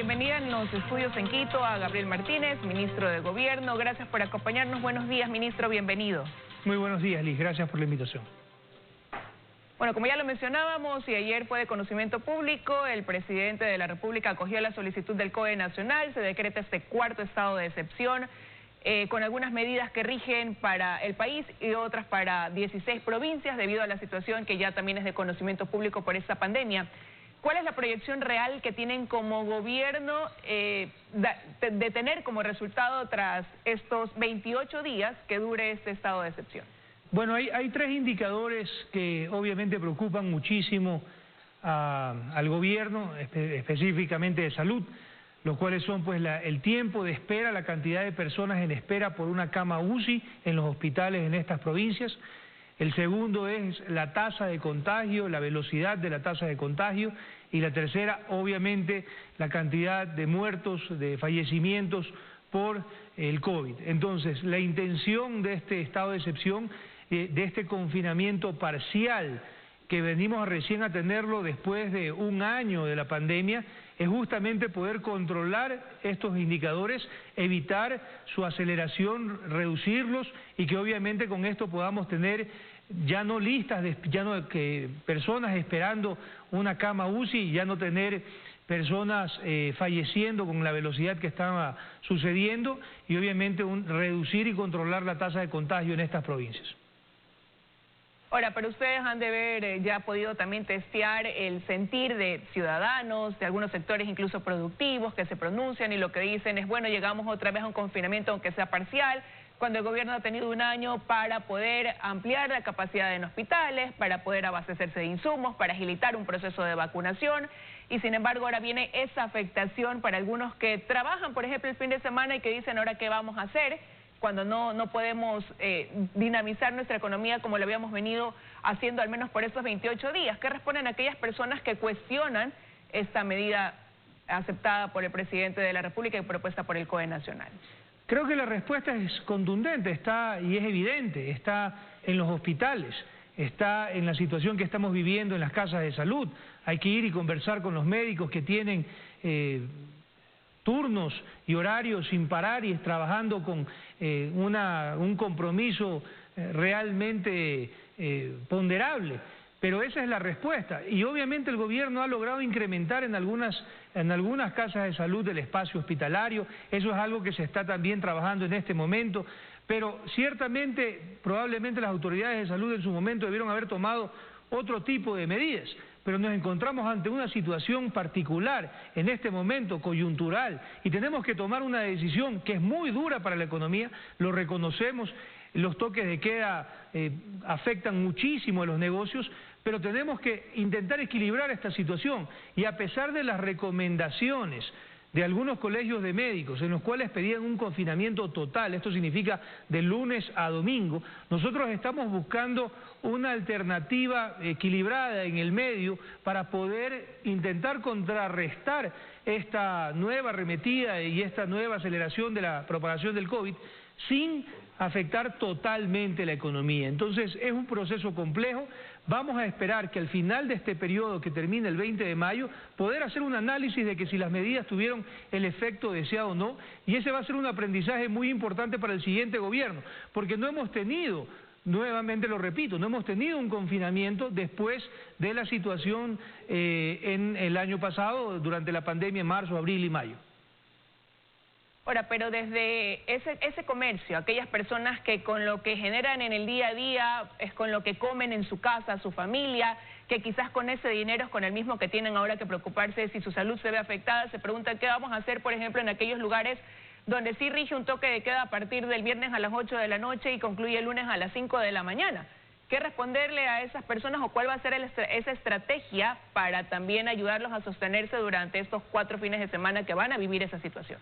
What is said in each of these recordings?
bienvenida en los estudios en Quito a Gabriel Martínez, ministro de Gobierno. Gracias por acompañarnos. Buenos días, ministro, bienvenido. Muy buenos días, Liz. Gracias por la invitación. Bueno, como ya lo mencionábamos y ayer fue de conocimiento público, el presidente de la República acogió la solicitud del COE Nacional, se decreta este cuarto estado de excepción, con algunas medidas que rigen para el país y otras para 16 provincias debido a la situación que ya también es de conocimiento público por esta pandemia. ¿Cuál es la proyección real que tienen como gobierno de tener como resultado tras estos 28 días que dure este estado de excepción? Bueno, hay tres indicadores que obviamente preocupan muchísimo al gobierno, específicamente de salud, los cuales son pues el tiempo de espera, la cantidad de personas en espera por una cama UCI en los hospitales en estas provincias. El segundo es la tasa de contagio, la velocidad de la tasa de contagio. Y la tercera, obviamente, la cantidad de muertos, de fallecimientos por el COVID. Entonces, la intención de este estado de excepción, de este confinamiento parcial, que venimos recién a tenerlo después de un año de la pandemia, es justamente poder controlar estos indicadores, evitar su aceleración, reducirlos y que obviamente con esto podamos tener ya no listas, personas esperando una cama UCI, ya no tener personas falleciendo con la velocidad que estaba sucediendo y obviamente reducir y controlar la tasa de contagio en estas provincias. Ahora, pero ustedes han de haber ya podido también testear el sentir de ciudadanos, de algunos sectores incluso productivos que se pronuncian y lo que dicen es, bueno, llegamos otra vez a un confinamiento aunque sea parcial, cuando el gobierno ha tenido un año para poder ampliar la capacidad en hospitales, para poder abastecerse de insumos, para agilitar un proceso de vacunación y sin embargo ahora viene esa afectación para algunos que trabajan, por ejemplo, el fin de semana y que dicen ahora qué vamos a hacer cuando no podemos dinamizar nuestra economía como lo habíamos venido haciendo al menos por estos 28 días. ¿Qué responden aquellas personas que cuestionan esta medida aceptada por el presidente de la República y propuesta por el COE Nacional? Creo que la respuesta es contundente, está y es evidente, está en los hospitales, está en la situación que estamos viviendo en las casas de salud. Hay que ir y conversar con los médicos que tienen turnos y horarios sin parar y trabajando con un compromiso realmente ponderable. Pero esa es la respuesta y obviamente el gobierno ha logrado incrementar en algunas casas de salud el espacio hospitalario, eso es algo que se está también trabajando en este momento, pero ciertamente probablemente las autoridades de salud en su momento debieron haber tomado otro tipo de medidas, pero nos encontramos ante una situación particular en este momento, coyuntural, y tenemos que tomar una decisión que es muy dura para la economía, lo reconocemos. Los toques de queda afectan muchísimo a los negocios, pero tenemos que intentar equilibrar esta situación y a pesar de las recomendaciones de algunos colegios de médicos en los cuales pedían un confinamiento total, esto significa de lunes a domingo, nosotros estamos buscando una alternativa equilibrada en el medio para poder intentar contrarrestar esta nueva arremetida y esta nueva aceleración de la propagación del COVID sin afectar totalmente la economía. Entonces es un proceso complejo, vamos a esperar que al final de este periodo que termina el 20 de mayo, poder hacer un análisis de que si las medidas tuvieron el efecto deseado o no, y ese va a ser un aprendizaje muy importante para el siguiente gobierno, porque no hemos tenido, nuevamente lo repito, no hemos tenido un confinamiento después de la situación en el año pasado, durante la pandemia en marzo, abril y mayo. Ahora, pero desde ese comercio, aquellas personas que con lo que generan en el día a día es con lo que comen en su casa, su familia, que quizás con ese dinero es con el mismo que tienen ahora que preocuparse si su salud se ve afectada, se preguntan qué vamos a hacer, por ejemplo, en aquellos lugares donde sí rige un toque de queda a partir del viernes a las 8 de la noche y concluye el lunes a las 5 de la mañana. ¿Qué responderle a esas personas o cuál va a ser esa estrategia para también ayudarlos a sostenerse durante estos 4 fines de semana que van a vivir esa situación?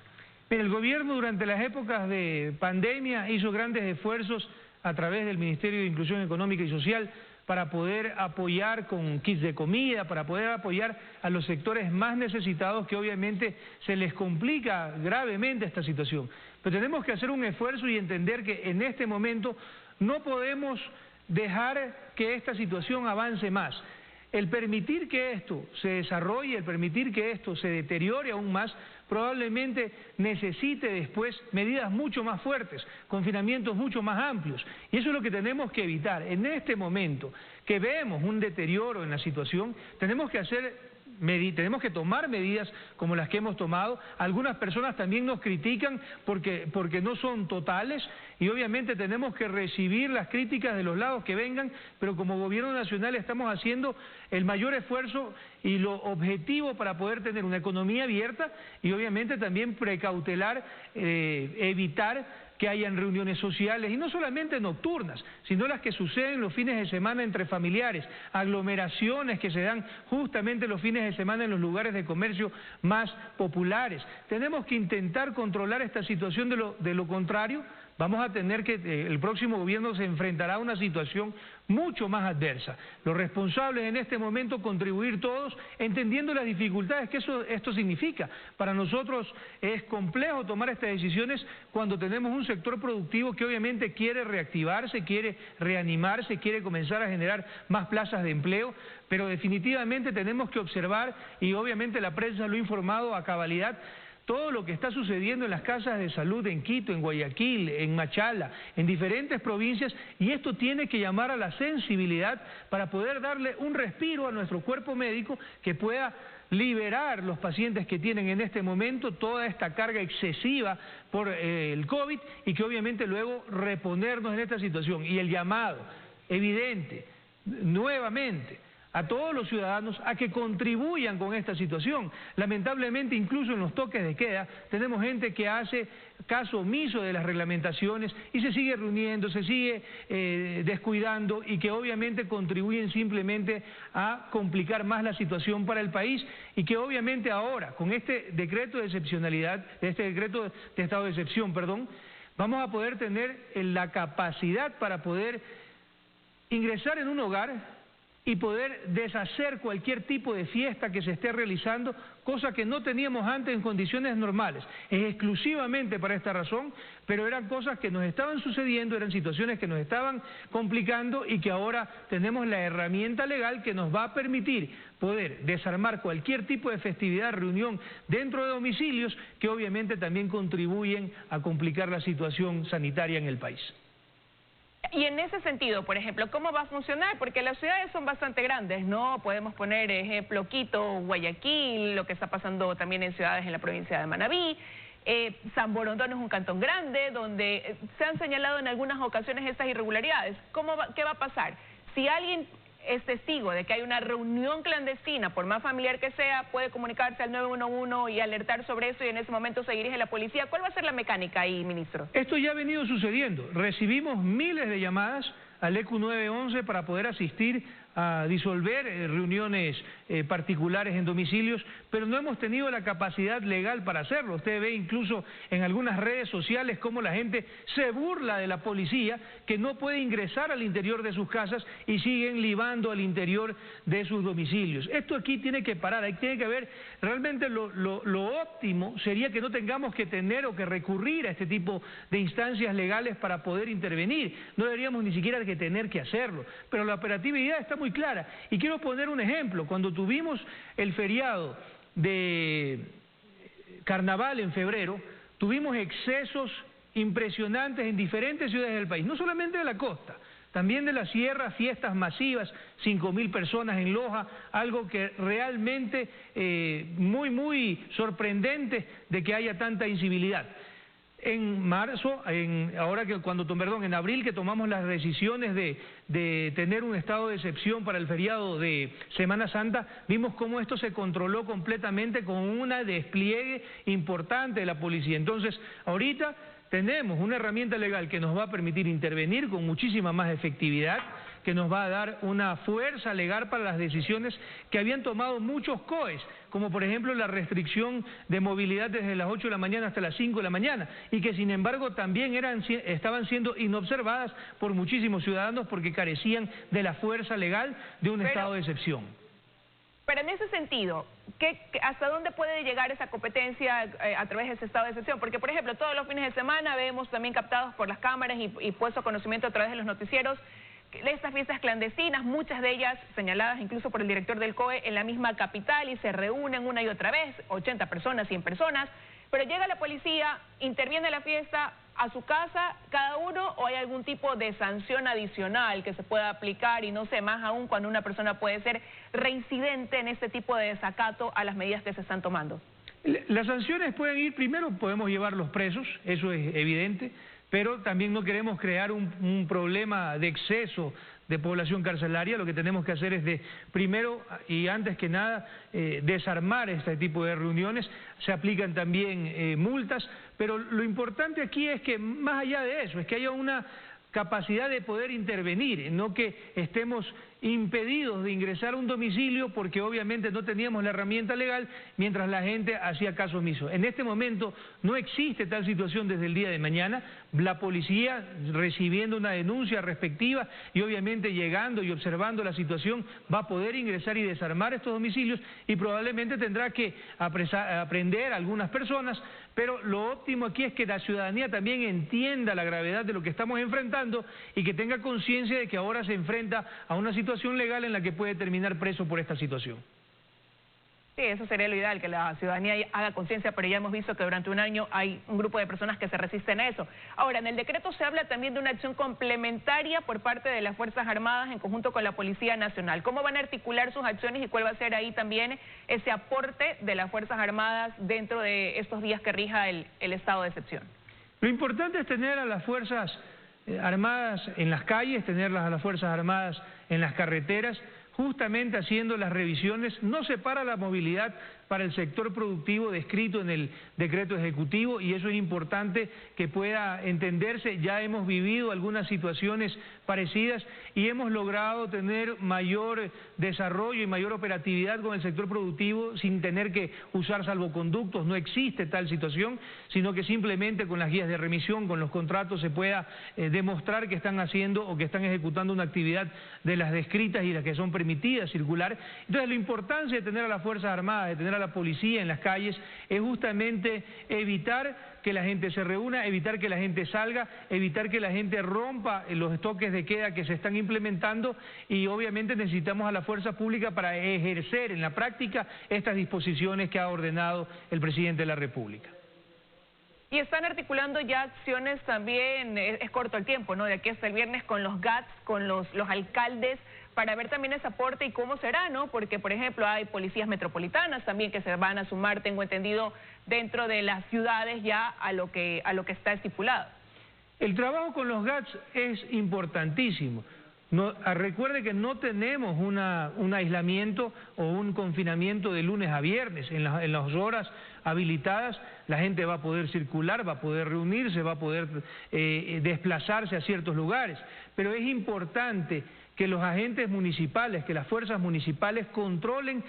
Mira, el gobierno durante las épocas de pandemia hizo grandes esfuerzos a través del Ministerio de Inclusión Económica y Social para poder apoyar con kits de comida, para poder apoyar a los sectores más necesitados que obviamente se les complica gravemente esta situación. Pero tenemos que hacer un esfuerzo y entender que en este momento no podemos dejar que esta situación avance más. El permitir que esto se desarrolle, el permitir que esto se deteriore aún más, probablemente necesite después medidas mucho más fuertes, confinamientos mucho más amplios. Y eso es lo que tenemos que evitar. En este momento que vemos un deterioro en la situación, tenemos que tomar medidas como las que hemos tomado. Algunas personas también nos critican porque no son totales, y obviamente tenemos que recibir las críticas de los lados que vengan, pero como gobierno nacional estamos haciendo el mayor esfuerzo y lo objetivo para poder tener una economía abierta y obviamente también precautelar, evitar que hayan reuniones sociales, y no solamente nocturnas, sino las que suceden los fines de semana entre familiares, aglomeraciones que se dan justamente los fines de semana en los lugares de comercio más populares. Tenemos que intentar controlar esta situación, de lo contrario vamos a tener que, el próximo gobierno se enfrentará a una situación mucho más adversa. Los responsables en este momento contribuir todos, entendiendo las dificultades que esto significa. Para nosotros es complejo tomar estas decisiones cuando tenemos un sector productivo que obviamente quiere reactivarse, quiere reanimarse, quiere comenzar a generar más plazas de empleo, pero definitivamente tenemos que observar, y obviamente la prensa lo ha informado a cabalidad, todo lo que está sucediendo en las casas de salud en Quito, en Guayaquil, en Machala, en diferentes provincias, y esto tiene que llamar a la sensibilidad para poder darle un respiro a nuestro cuerpo médico que pueda liberar los pacientes que tienen en este momento toda esta carga excesiva por el COVID, y que obviamente luego reponernos en esta situación. Y el llamado evidente, nuevamente, a todos los ciudadanos a que contribuyan con esta situación. Lamentablemente, incluso en los toques de queda, tenemos gente que hace caso omiso de las reglamentaciones y se sigue reuniendo, se sigue descuidando, y que obviamente contribuyen simplemente a complicar más la situación para el país, y que obviamente ahora, con este decreto de excepcionalidad, este decreto de estado de excepción, vamos a poder tener la capacidad para poder ingresar en un hogar y poder deshacer cualquier tipo de fiesta que se esté realizando, cosa que no teníamos antes en condiciones normales. Es exclusivamente para esta razón, pero eran cosas que nos estaban sucediendo, eran situaciones que nos estaban complicando, y que ahora tenemos la herramienta legal que nos va a permitir poder desarmar cualquier tipo de festividad, reunión dentro de domicilios, que obviamente también contribuyen a complicar la situación sanitaria en el país. Y en ese sentido, por ejemplo, ¿cómo va a funcionar? Porque las ciudades son bastante grandes, ¿no? Podemos poner ejemplo Quito, Guayaquil, lo que está pasando también en ciudades en la provincia de Manabí. San Borondón es un cantón grande donde se han señalado en algunas ocasiones estas irregularidades. ¿Qué va a pasar? Si alguien es testigo de que hay una reunión clandestina, por más familiar que sea, puede comunicarse al 911 y alertar sobre eso, y en ese momento se dirige la policía. ¿Cuál va a ser la mecánica ahí, ministro? Esto ya ha venido sucediendo. Recibimos miles de llamadas al ECU 911 para poder asistir a disolver reuniones particulares en domicilios, pero no hemos tenido la capacidad legal para hacerlo. Usted ve incluso en algunas redes sociales cómo la gente se burla de la policía, que no puede ingresar al interior de sus casas y siguen libando al interior de sus domicilios. Esto aquí tiene que parar, ahí tiene que haber, realmente lo óptimo sería que no tengamos que tener o que recurrir a este tipo de instancias legales para poder intervenir. No deberíamos ni siquiera que tener que hacerlo, pero la operatividad está muy clara. Y quiero poner un ejemplo. Cuando tuvimos el feriado de Carnaval en febrero, tuvimos excesos impresionantes en diferentes ciudades del país, no solamente de la costa, también de la sierra, fiestas masivas, 5.000 personas en Loja, algo que realmente muy sorprendente de que haya tanta incivilidad. En marzo, en abril, que tomamos las decisiones de tener un estado de excepción para el feriado de Semana Santa, vimos cómo esto se controló completamente con un despliegue importante de la policía. Entonces, ahorita tenemos una herramienta legal que nos va a permitir intervenir con muchísima más efectividad, que nos va a dar una fuerza legal para las decisiones que habían tomado muchos COEs, como por ejemplo la restricción de movilidad desde las 8 de la mañana hasta las 5 de la mañana, y que sin embargo también estaban siendo inobservadas por muchísimos ciudadanos porque carecían de la fuerza legal de un estado de excepción. Pero en ese sentido, ¿hasta dónde puede llegar esa competencia a través de ese estado de excepción? Porque, por ejemplo, todos los fines de semana vemos también captados por las cámaras y puesto a conocimiento a través de los noticieros estas fiestas clandestinas, muchas de ellas señaladas incluso por el director del COE en la misma capital, y se reúnen una y otra vez, 80 personas, 100 personas, pero llega la policía, interviene la fiesta a su casa cada uno, o hay algún tipo de sanción adicional que se pueda aplicar, y no sé, más aún cuando una persona puede ser reincidente en este tipo de desacato a las medidas que se están tomando. Las sanciones pueden ir, primero podemos llevarlos presos, eso es evidente, pero también no queremos crear un problema de exceso de población carcelaria. Lo que tenemos que hacer es primero y antes que nada, desarmar este tipo de reuniones. Se aplican también multas, pero lo importante aquí es que más allá de eso, es que haya una capacidad de poder intervenir, no que estemos impedidos de ingresar a un domicilio porque obviamente no teníamos la herramienta legal mientras la gente hacía caso omiso. En este momento no existe tal situación desde el día de mañana. La policía, recibiendo una denuncia respectiva y obviamente llegando y observando la situación, va a poder ingresar y desarmar estos domicilios, y probablemente tendrá que aprender a algunas personas, pero lo óptimo aquí es que la ciudadanía también entienda la gravedad de lo que estamos enfrentando y que tenga conciencia de que ahora se enfrenta a una situación legal en la que puede terminar preso por esta situación. Sí, eso sería lo ideal, que la ciudadanía haga conciencia, pero ya hemos visto que durante un año hay un grupo de personas que se resisten a eso. Ahora, en el decreto se habla también de una acción complementaria por parte de las Fuerzas Armadas en conjunto con la Policía Nacional. ¿Cómo van a articular sus acciones y cuál va a ser ahí también ese aporte de las Fuerzas Armadas dentro de estos días que rija el estado de excepción? Lo importante es tener a las Fuerzas Armadas en las calles, tenerlas a las Fuerzas Armadas en las carreteras, justamente haciendo las revisiones. No se para la movilidad para el sector productivo descrito en el decreto ejecutivo, y eso es importante que pueda entenderse. Ya hemos vivido algunas situaciones parecidas y hemos logrado tener mayor desarrollo y mayor operatividad con el sector productivo sin tener que usar salvoconductos. No existe tal situación, sino que simplemente con las guías de remisión, con los contratos, se pueda demostrar que están haciendo o que están ejecutando una actividad de las descritas y las que son permitidas circular. Entonces, la importancia de tener a las Fuerzas Armadas, de tener a la policía en las calles, es justamente evitar que la gente se reúna, evitar que la gente salga, evitar que la gente rompa los toques de queda que se están implementando, y obviamente necesitamos a la fuerza pública para ejercer en la práctica estas disposiciones que ha ordenado el presidente de la República. Y están articulando ya acciones también, es corto el tiempo, ¿no?, de aquí hasta el viernes, con los GATS, con los alcaldes, para ver también ese aporte y cómo será, ¿no? Porque, por ejemplo, hay policías metropolitanas también que se van a sumar, tengo entendido, dentro de las ciudades ya a lo que está estipulado. El trabajo con los GATS es importantísimo. Recuerde que no tenemos un aislamiento o un confinamiento de lunes a viernes. En las horas habilitadas la gente va a poder circular, va a poder reunirse, va a poder desplazarse a ciertos lugares. Pero es importante que los agentes municipales, que las fuerzas municipales controlen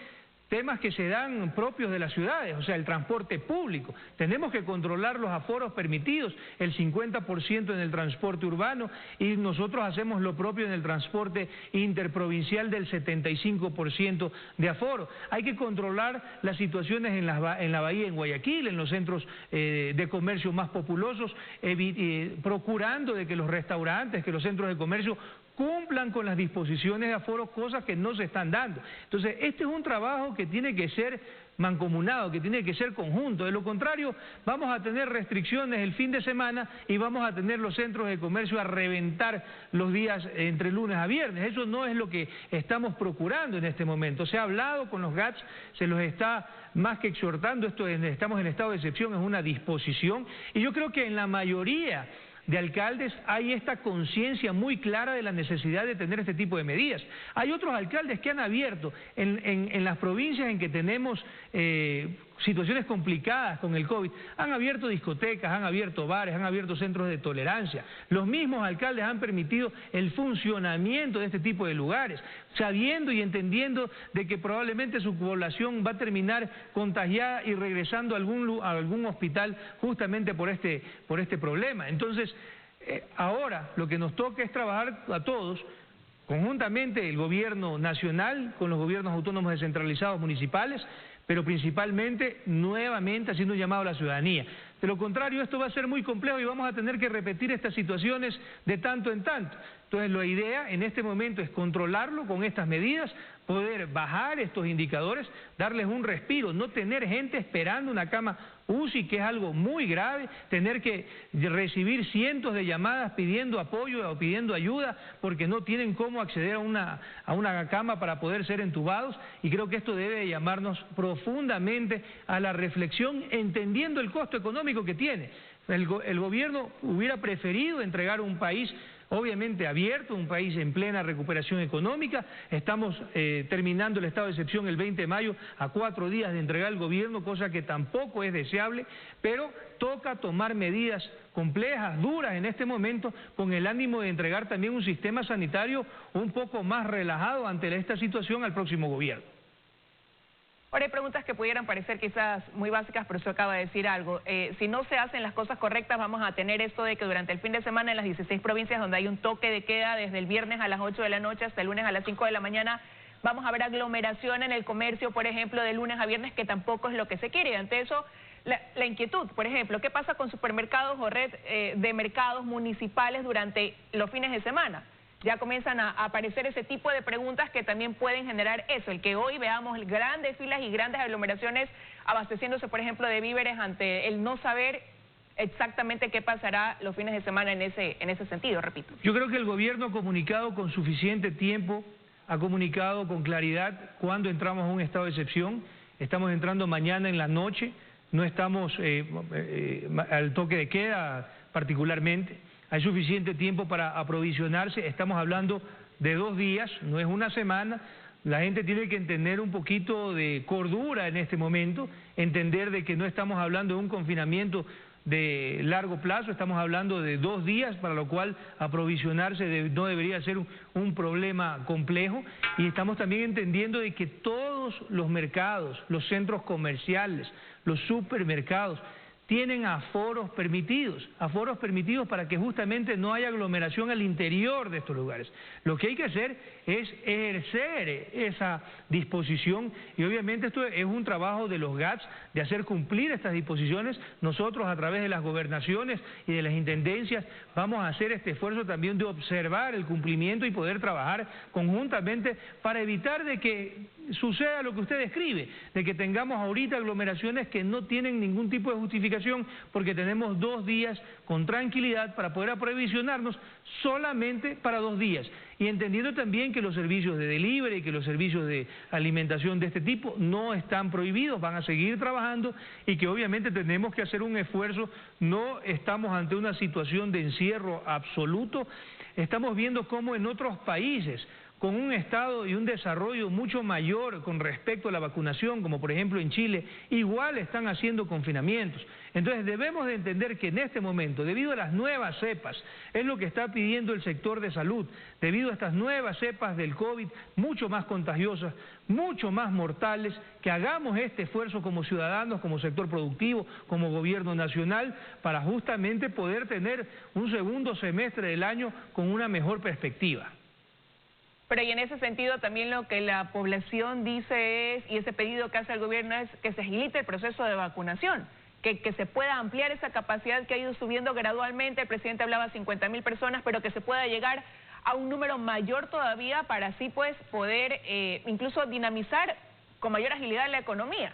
temas que se dan propios de las ciudades, o sea, el transporte público. Tenemos que controlar los aforos permitidos, el 50% en el transporte urbano, y nosotros hacemos lo propio en el transporte interprovincial del 75% de aforo. Hay que controlar las situaciones en la bahía, en Guayaquil, en los centros de comercio más populosos, procurando de que los restaurantes, que los centros de comercio cumplan con las disposiciones de aforo, cosas que no se están dando. Entonces, este es un trabajo que tiene que ser mancomunado, que tiene que ser conjunto. De lo contrario, vamos a tener restricciones el fin de semana y vamos a tener los centros de comercio a reventar los días entre lunes a viernes. Eso no es lo que estamos procurando en este momento. Se ha hablado con los GATS, se los está más que exhortando. Estamos en estado de excepción, es una disposición, y yo creo que en la mayoría de alcaldes hay esta conciencia muy clara de la necesidad de tener este tipo de medidas. Hay otros alcaldes que han abierto en las provincias en que tenemos situaciones complicadas con el COVID, han abierto discotecas, han abierto bares, han abierto centros de tolerancia. Los mismos alcaldes han permitido el funcionamiento de este tipo de lugares, sabiendo y entendiendo de que probablemente su población va a terminar contagiada y regresando a algún hospital justamente por este problema. Entonces, ahora lo que nos toca es trabajar a todos, conjuntamente el gobierno nacional con los gobiernos autónomos descentralizados municipales, pero principalmente, nuevamente, haciendo un llamado a la ciudadanía. De lo contrario, esto va a ser muy complejo y vamos a tener que repetir estas situaciones de tanto en tanto. Entonces, la idea en este momento es controlarlo con estas medidas, poder bajar estos indicadores, darles un respiro, no tener gente esperando una cama UCI, que es algo muy grave, tener que recibir cientos de llamadas pidiendo apoyo o pidiendo ayuda porque no tienen cómo acceder a una cama para poder ser entubados, y creo que esto debe llamarnos profundamente a la reflexión, entendiendo el costo económico que tiene. El gobierno hubiera preferido entregar un país obviamente abierto, un país en plena recuperación económica. Estamos terminando el estado de excepción el 20 de mayo, a 4 días de entregar el gobierno, cosa que tampoco es deseable, pero toca tomar medidas complejas, duras en este momento, con el ánimo de entregar también un sistema sanitario un poco más relajado ante esta situación al próximo gobierno. Ahora hay preguntas que pudieran parecer quizás muy básicas, pero usted acaba de decir algo. Si no se hacen las cosas correctas, vamos a tener esto de que durante el fin de semana en las 16 provincias donde hay un toque de queda desde el viernes a las 8 de la noche hasta el lunes a las 5 de la mañana, vamos a ver aglomeración en el comercio, por ejemplo, de lunes a viernes, que tampoco es lo que se quiere. Ante eso, la inquietud, por ejemplo, ¿qué pasa con supermercados o red de mercados municipales durante los fines de semana? Ya comienzan a aparecer ese tipo de preguntas que también pueden generar eso, el que hoy veamos grandes filas y grandes aglomeraciones abasteciéndose, por ejemplo, de víveres ante el no saber exactamente qué pasará los fines de semana en ese sentido, repito. Yo creo que el gobierno ha comunicado con suficiente tiempo, ha comunicado con claridad cuando entramos a un estado de excepción. Estamos entrando mañana en la noche, no estamos al toque de queda particularmente. Hay suficiente tiempo para aprovisionarse, estamos hablando de 2 días, no es una semana. La gente tiene que tener un poquito de cordura en este momento, entender de que no estamos hablando de un confinamiento de largo plazo, estamos hablando de 2 días, para lo cual aprovisionarse no debería ser un problema complejo, y estamos también entendiendo de que todos los mercados, los centros comerciales, los supermercados, tienen aforos permitidos para que justamente no haya aglomeración al interior de estos lugares. Lo que hay que hacer es ejercer esa disposición, y obviamente esto es un trabajo de los GATS, de hacer cumplir estas disposiciones. Nosotros, a través de las gobernaciones y de las intendencias, vamos a hacer este esfuerzo también de observar el cumplimiento y poder trabajar conjuntamente para evitar de que suceda lo que usted describe, de que tengamos ahorita aglomeraciones que no tienen ningún tipo de justificación, porque tenemos 2 días con tranquilidad para poder aprovisionarnos solamente para 2 días. Y entendiendo también que los servicios de delivery y que los servicios de alimentación de este tipo no están prohibidos, van a seguir trabajando, y que obviamente tenemos que hacer un esfuerzo. No estamos ante una situación de encierro absoluto. Estamos viendo cómo en otros países, con un estado y un desarrollo mucho mayor con respecto a la vacunación, como por ejemplo en Chile, igual están haciendo confinamientos. Entonces debemos de entender que en este momento, debido a las nuevas cepas, es lo que está pidiendo el sector de salud, debido a estas nuevas cepas del COVID, mucho más contagiosas, mucho más mortales, que hagamos este esfuerzo como ciudadanos, como sector productivo, como gobierno nacional, para justamente poder tener un segundo semestre del año con una mejor perspectiva. Pero y en ese sentido también lo que la población dice es, y ese pedido que hace el gobierno es que se agilice el proceso de vacunación, que se pueda ampliar esa capacidad que ha ido subiendo gradualmente. El presidente hablaba de 50.000 personas, pero que se pueda llegar a un número mayor todavía para así pues poder incluso dinamizar con mayor agilidad la economía.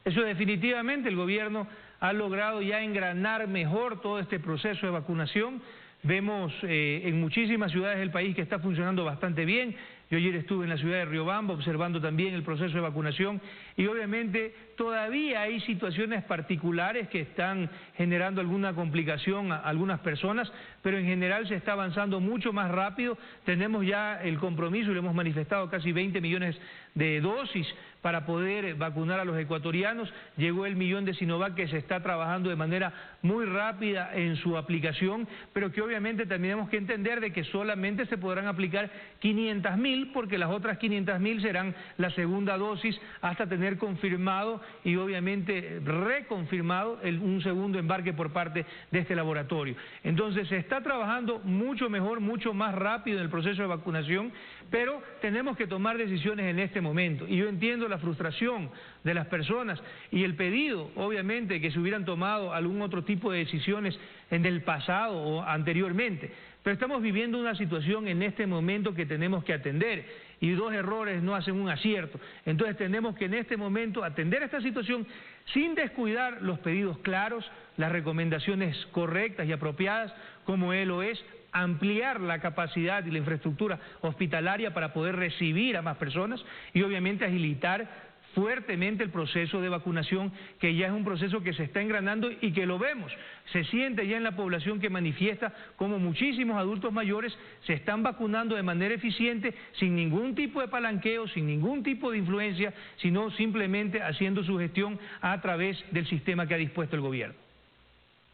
Eso definitivamente, el gobierno ha logrado ya engranar mejor todo este proceso de vacunación. Vemos en muchísimas ciudades del país que está funcionando bastante bien. Yo ayer estuve en la ciudad de Riobamba observando también el proceso de vacunación, y obviamente todavía hay situaciones particulares que están generando alguna complicación a algunas personas, pero en general se está avanzando mucho más rápido. Tenemos ya el compromiso, y lo hemos manifestado, casi 20 millones de dosis para poder vacunar a los ecuatorianos. Llegó el 1 millón de Sinovac, que se está trabajando de manera muy rápida en su aplicación, pero que obviamente también tenemos que entender de que solamente se podrán aplicar 500.000, porque las otras 500.000 serán la segunda dosis hasta tener confirmado y obviamente reconfirmado un segundo embarque por parte de este laboratorio. Entonces se está trabajando mucho mejor, mucho más rápido en el proceso de vacunación, pero tenemos que tomar decisiones en este momento, y yo entiendo la frustración de las personas y el pedido, obviamente, que se hubieran tomado algún otro tipo de decisiones en el pasado o anteriormente. Pero estamos viviendo una situación en este momento que tenemos que atender y 2 errores no hacen un acierto. Entonces tenemos que en este momento atender esta situación sin descuidar los pedidos claros, las recomendaciones correctas y apropiadas, como él lo es, ampliar la capacidad y la infraestructura hospitalaria para poder recibir a más personas y obviamente agilitar fuertemente el proceso de vacunación, que ya es un proceso que se está engranando y que lo vemos, se siente ya en la población que manifiesta como muchísimos adultos mayores se están vacunando de manera eficiente, sin ningún tipo de palanqueo, sin ningún tipo de influencia, sino simplemente haciendo su gestión a través del sistema que ha dispuesto el gobierno.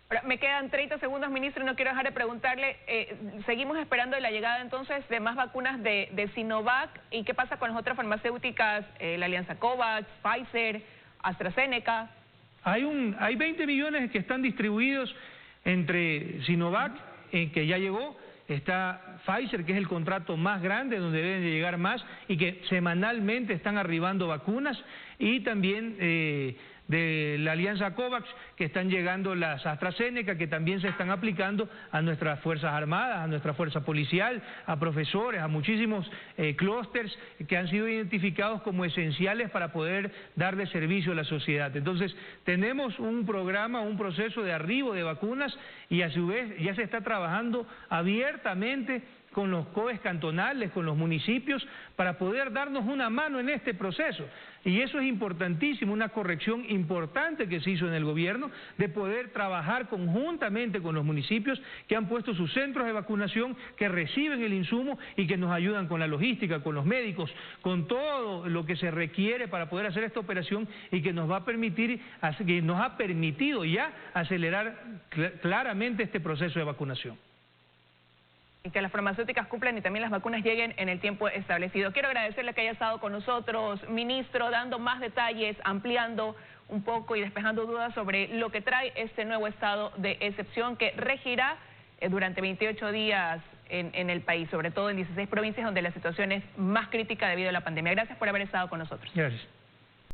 Ahora, me quedan 30 segundos, ministro, y no quiero dejar de preguntarle, seguimos esperando la llegada entonces de más vacunas de Sinovac, ¿y qué pasa con las otras farmacéuticas, la Alianza COVAX, Pfizer, AstraZeneca? Hay 20 millones que están distribuidos entre Sinovac, que ya llegó, está Pfizer, que es el contrato más grande, donde deben de llegar más, y que semanalmente están arribando vacunas, y también de la Alianza COVAX, que están llegando las AstraZeneca, que también se están aplicando a nuestras Fuerzas Armadas, a nuestra Fuerza Policial, a profesores, a muchísimos clústeres que han sido identificados como esenciales para poder darle servicio a la sociedad. Entonces, tenemos un programa, un proceso de arribo de vacunas y a su vez ya se está trabajando abiertamente con los COEs cantonales, con los municipios, para poder darnos una mano en este proceso. Y eso es importantísimo, una corrección importante que se hizo en el gobierno, de poder trabajar conjuntamente con los municipios que han puesto sus centros de vacunación, que reciben el insumo y que nos ayudan con la logística, con los médicos, con todo lo que se requiere para poder hacer esta operación y que nos va a permitir, que nos ha permitido ya acelerar claramente este proceso de vacunación. Y que las farmacéuticas cumplan y también las vacunas lleguen en el tiempo establecido. Quiero agradecerle que haya estado con nosotros, ministro, dando más detalles, ampliando un poco y despejando dudas sobre lo que trae este nuevo estado de excepción que regirá durante 28 días en el país, sobre todo en 16 provincias donde la situación es más crítica debido a la pandemia. Gracias por haber estado con nosotros. Gracias.